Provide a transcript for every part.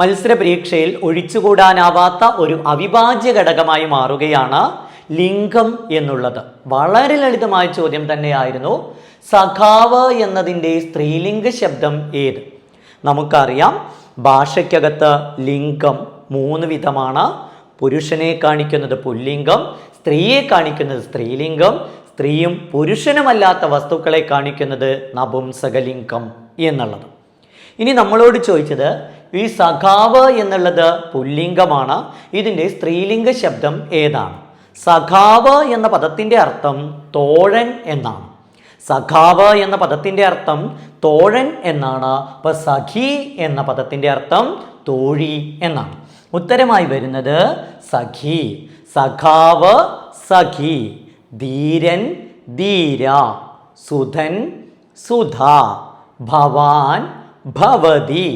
മത്സര പരീക്ഷയിൽ ഒഴിച്ചുകൂടാനാവാത്ത ഒരു അവിഭാജ്യ ഘടകമായി മാറുകയാണ് ലിംഗം എന്നുള്ളത്. വളരെ ലളിതമായ ചോദ്യം തന്നെയായിരുന്നു. സഖാവ് എന്നതിൻ്റെ സ്ത്രീലിംഗ ശബ്ദം ഏത്? നമുക്കറിയാം, ഭാഷയ്ക്കകത്ത് ലിംഗം 3 വിധമാണ്. പുരുഷനെ കാണിക്കുന്നത് പുല്ലിംഗം, സ്ത്രീയെ കാണിക്കുന്നത് സ്ത്രീലിംഗം, സ്ത്രീയും പുരുഷനുമല്ലാത്ത വസ്തുക്കളെ കാണിക്കുന്നത് നപുംസകലിംഗം എന്നുള്ളത്. ഇനി നമ്മളോട് ചോദിച്ചത്, ഈ സഖാവ് എന്നുള്ളത് പുല്ലിംഗമാണ്, ഇതിൻ്റെ സ്ത്രീലിംഗ ശബ്ദം ഏതാണ്? സഖാവ് എന്ന പദത്തിൻ്റെ അർത്ഥം തോഴൻ എന്നാണ്. സഖാവ് എന്ന പദത്തിൻ്റെ അർത്ഥം തോഴൻ എന്നാണ്. അപ്പോൾ സഖി എന്ന പദത്തിൻ്റെ അർത്ഥം തോഴി എന്നാണ്. ഉത്തരമായി വരുന്നത് സഖി. സഖാവ് സഖി, ധീരൻ ധീര, സുധൻ സുധ, ഭവാൻ ഭവതി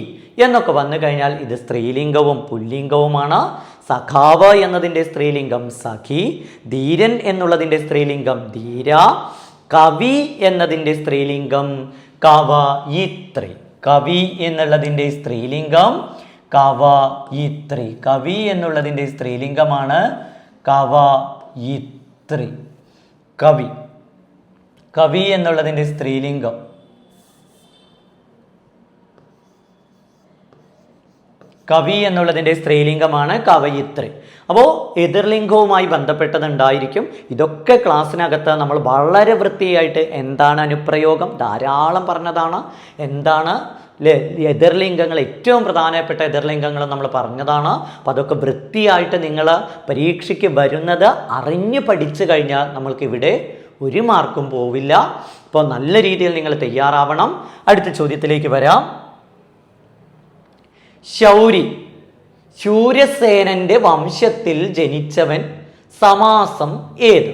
എന്നൊക്കെ വന്നു കഴിഞ്ഞാൽ ഇത് സ്ത്രീലിംഗവും പുല്ലിംഗവുമാണ്. സഖാവ് എന്നതിൻ്റെ സ്ത്രീലിംഗം സഖി, ധീരൻ എന്നുള്ളതിൻ്റെ സ്ത്രീലിംഗം ധീര, കവി എന്നതിൻ്റെ സ്ത്രീലിംഗം കവയിത്രി. കവി എന്നുള്ളതിൻ്റെ സ്ത്രീലിംഗം കവയിത്രി. കവി എന്നുള്ളതിൻ്റെ സ്ത്രീലിംഗമാണ് കവയിത്രി. കവി. കവി എന്നുള്ളതിൻ്റെ സ്ത്രീലിംഗം കവി എന്നുള്ളതിൻ്റെ സ്ത്രീലിംഗമാണ് കവയിത്രി. അപ്പോൾ എതിർലിംഗവുമായി ബന്ധപ്പെട്ടതുണ്ടായിരിക്കും. ഇതൊക്കെ ക്ലാസ്സിനകത്ത് നമ്മൾ വളരെ വൃത്തിയായിട്ട് എന്താണ് അനുപ്രയോഗം ധാരാളം പറഞ്ഞതാണ്. എന്താണ് എതിർലിംഗങ്ങൾ, ഏറ്റവും പ്രധാനപ്പെട്ട എതിർലിംഗങ്ങൾ നമ്മൾ പറഞ്ഞതാണ്. അപ്പം അതൊക്കെ വൃത്തിയായിട്ട് നിങ്ങൾ പരീക്ഷയ്ക്ക് വരുന്നത് അറിഞ്ഞ് പഠിച്ചു കഴിഞ്ഞാൽ നമ്മൾക്കിവിടെ 1 മാർക്കും പോവില്ല. അപ്പോൾ നല്ല രീതിയിൽ നിങ്ങൾ തയ്യാറാവണം. അടുത്ത ചോദ്യത്തിലേക്ക് വരാം. ശൗരി. ശൂരസേനന്റെ വംശത്തിൽ ജനിച്ചവൻ. സമാസം ഏത്?